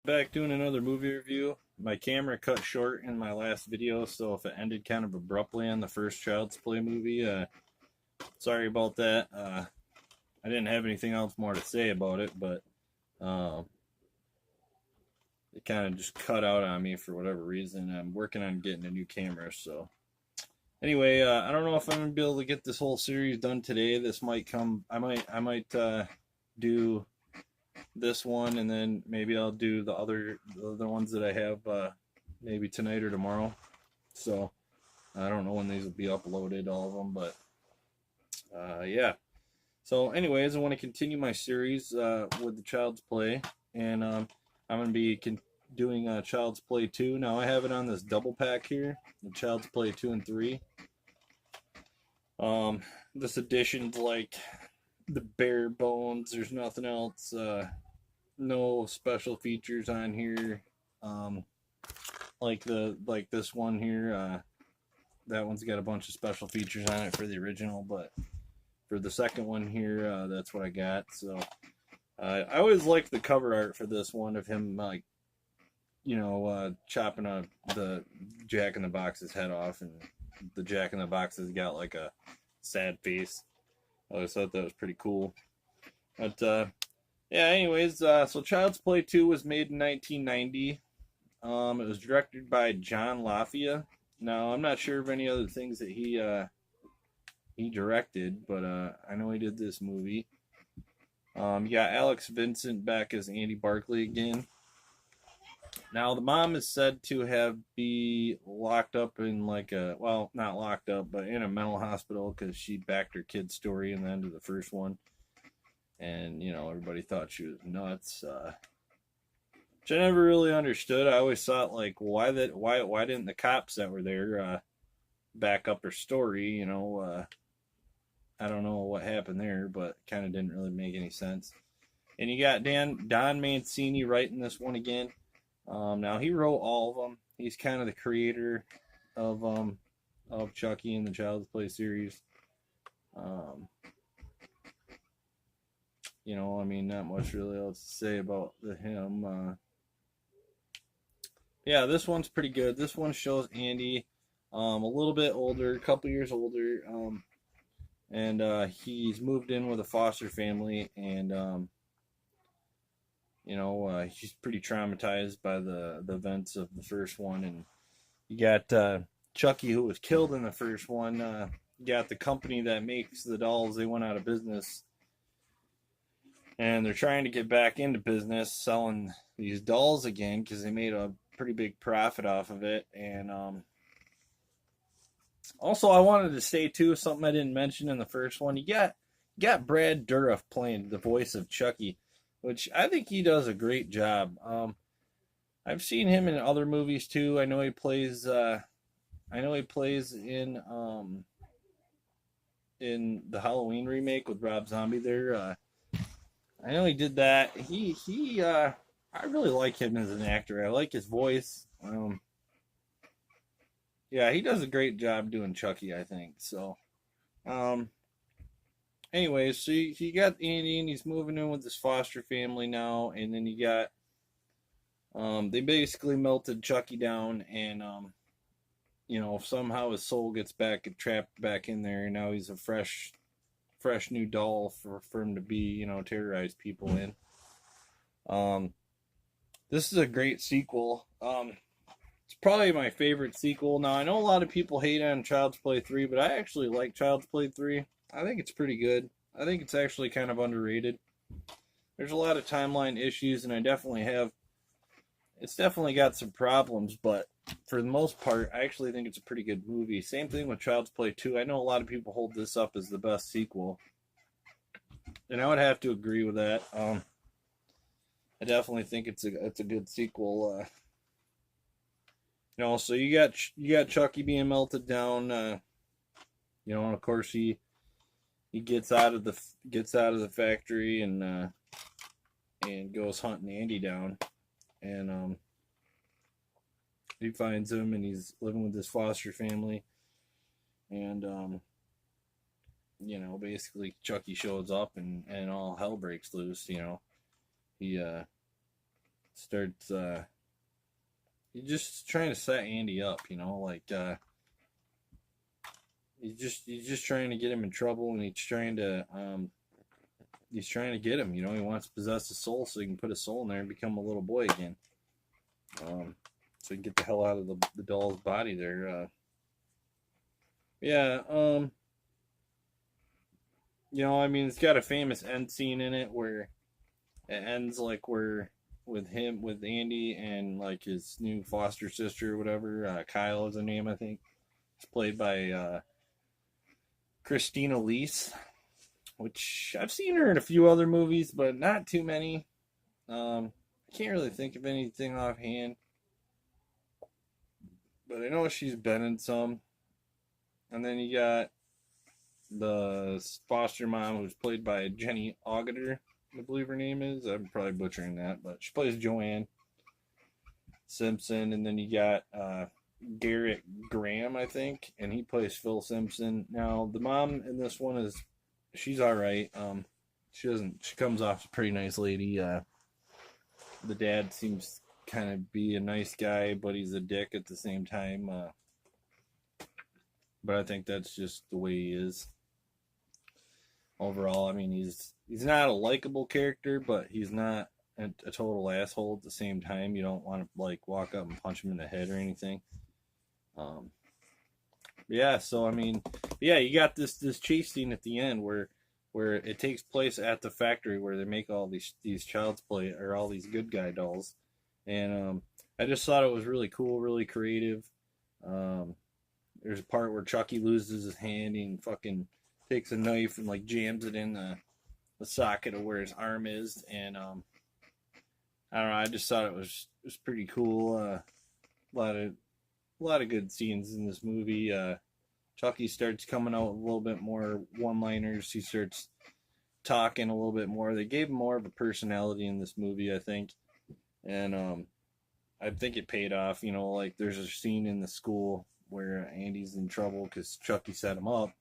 Back doing another movie review. My camera cut short in my last video, so if it ended kind of abruptly on the first Child's Play movie, sorry about that. I didn't have anything else more to say about it, but uh, it kind of just cut out on me for whatever reason. I'm working on getting a new camera, so anyway, I don't know if I'm gonna be able to get this whole series done today. This might come. I might do this one, and then maybe I'll do the other ones that I have maybe tonight or tomorrow. So I don't know when these will be uploaded, all of them, but yeah. So, anyways, I want to continue my series with the Child's Play, and I'm going to be doing Child's Play 2. Now I have it on this double pack here, the Child's Play 2 and 3. This edition's like the bare bones. There's nothing else. No special features on here. Like this one here. That one's got a bunch of special features on it for the original, but for the second one here, that's what I got. So I always liked the cover art for this one of him, like, chopping the Jack in the Box's head off, and the Jack in the Box has got like a sad face. I always thought that was pretty cool. But yeah, anyways, so Child's Play 2 was made in 1990. It was directed by John Lafia. Now, I'm not sure of any other things that he directed, but I know he did this movie. You got Alex Vincent back as Andy Barkley again. Now, the mom is said to be locked up in well, not locked up, but in a mental hospital because she backed her kid's story in the end of the first one. And, everybody thought she was nuts. Which I never really understood. I always thought, like, why didn't the cops that were there back up her story? I don't know what happened there, but kind of didn't really make any sense. And you got Don Mancini writing this one again. Now he wrote all of them. He's kind of the creator of Chucky and the Child's Play series. Not much really else to say about him. Yeah, this one's pretty good. This one shows Andy a little bit older, a couple years older, and he's moved in with a foster family, and he's pretty traumatized by the events of the first one. And you got Chucky, who was killed in the first one. You got the company that makes the dolls, they went out of business, and they're trying to get back into business selling these dolls again because they made a pretty big profit off of it. And also, I wanted to say too, something I didn't mention in the first one. You got Brad Dourif playing the voice of Chucky, which I think he does a great job. I've seen him in other movies too. I know he plays in the Halloween remake with Rob Zombie there. I know he did that. I really like him as an actor. I like his voice. Yeah, he does a great job doing Chucky, I think. So, anyways, so you got Andy, and he's moving in with his foster family now, and then you got, they basically melted Chucky down, and, somehow his soul gets trapped back in there, and now he's a fresh new doll for him to be, terrorize people in. This is a great sequel. It's probably my favorite sequel. Now, I know a lot of people hate on Child's Play 3, but I actually like Child's Play 3. I think it's pretty good. I think it's actually kind of underrated. There's a lot of timeline issues, and it's definitely got some problems, but for the most part, I actually think it's a pretty good movie. Same thing with Child's Play 2. I know a lot of people hold this up as the best sequel, and I would have to agree with that. I definitely think it's a good sequel. So you got Chucky being melted down. And of course he gets out of the factory and goes hunting Andy down, and he finds him, and he's living with his foster family, and basically Chucky shows up, and all hell breaks loose. He starts, he's just trying to set Andy up, like, he's just trying to get him in trouble, and he's trying to get him, he wants to possess his soul so he can put his soul in there and become a little boy again. So he can get the hell out of the doll's body there. Yeah, it's got a famous end scene in it where it ends like with Andy and like his new foster sister or whatever. Kyle is her name, I think. It's played by Christina Leese, which I've seen her in a few other movies, but not too many. I can't really think of anything offhand, but I know she's been in some. And then you got the foster mom, who's played by Jenny Agutter, I believe her name is. I'm probably butchering that, but she plays Joanne Simpson. And then you got Garrett Graham, I think, and he plays Phil Simpson. Now, the mom in this one she's all right. She comes off a pretty nice lady. The dad seems kind of be a nice guy, but he's a dick at the same time. But I think that's just the way he is. Overall, he's not a likable character, but he's not a total asshole at the same time. You don't want to like walk up and punch him in the head or anything. Yeah, so you got this chase scene at the end where it takes place at the factory where they make all these child's play or all these good guy dolls, and I just thought it was really cool, really creative. There's a part where Chucky loses his hand and fucking takes a knife and like jams it in the socket of where his arm is, and I don't know. I just thought it was pretty cool. A lot of good scenes in this movie. Chucky starts coming out with a little bit more one-liners. He starts talking a little bit more. They gave him more of a personality in this movie, I think, and I think it paid off. Like there's a scene in the school where Andy's in trouble because Chucky set him up,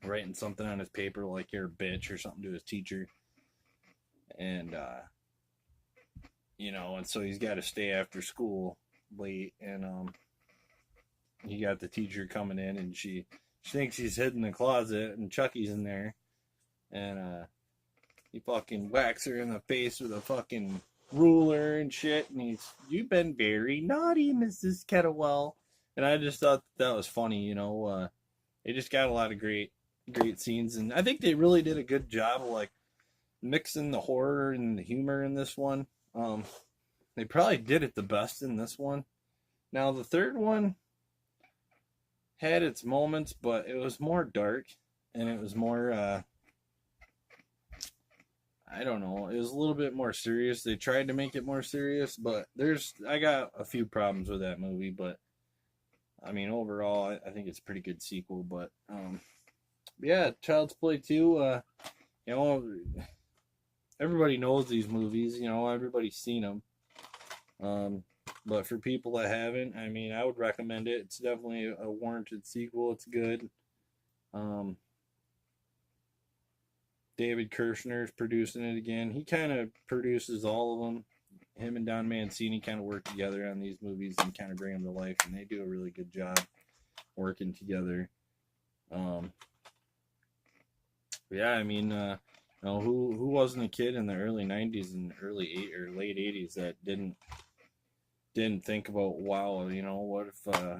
writing something on his paper like "you're a bitch" or something to his teacher, and and so he's got to stay after school late, and he got the teacher coming in, and she thinks he's hidden in the closet, and Chucky's in there, and he fucking whacks her in the face with a fucking ruler and shit, and "you've been very naughty, Mrs. Kettlewell." And I just thought that was funny, They just got a lot of great scenes, and I think they really did a good job of like mixing the horror and the humor in this one. They probably did it the best in this one. Now the third one had its moments, but it was more dark, and it was more I don't know, it was a little bit more serious. They tried to make it more serious, but I got a few problems with that movie, but overall, I think it's a pretty good sequel. But yeah, Child's Play 2. Everybody knows these movies. Everybody's seen them. But for people that haven't, I would recommend it. It's definitely a warranted sequel. It's good. David Kirshner is producing it again. He kind of produces all of them. Him and Don Mancini kind of work together on these movies and kind of bring them to life, and they do a really good job working together. Who wasn't a kid in the early '90s and late '80s that didn't think about, wow,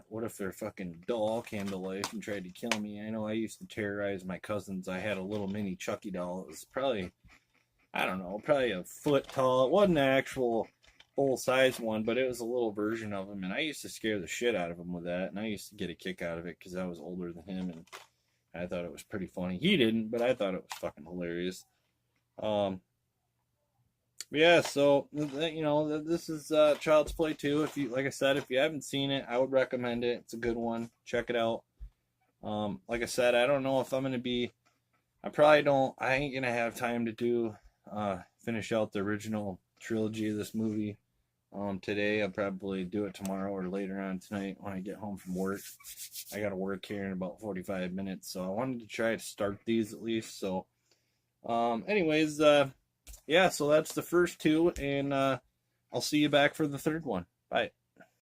what if their fucking doll came to life and tried to kill me? I know I used to terrorize my cousins. I had a little mini Chucky doll. It was probably a foot tall. It wasn't an actual full-size one, but it was a little version of him, and I used to scare the shit out of him with that, and I used to get a kick out of it because I was older than him, and I thought it was pretty funny. He didn't, but I thought it was fucking hilarious. Yeah, so, this is Child's Play 2. Like I said, if you haven't seen it, I would recommend it. It's a good one. Check it out. Like I said, I don't know if I'm going to be... I ain't going to have time to finish out the original trilogy of this movie today. I'll probably do it tomorrow or later on tonight when I get home from work. I got to work here in about 45 minutes, so I wanted to try to start these at least. So, anyways, yeah, so that's the first two, and I'll see you back for the third one. Bye.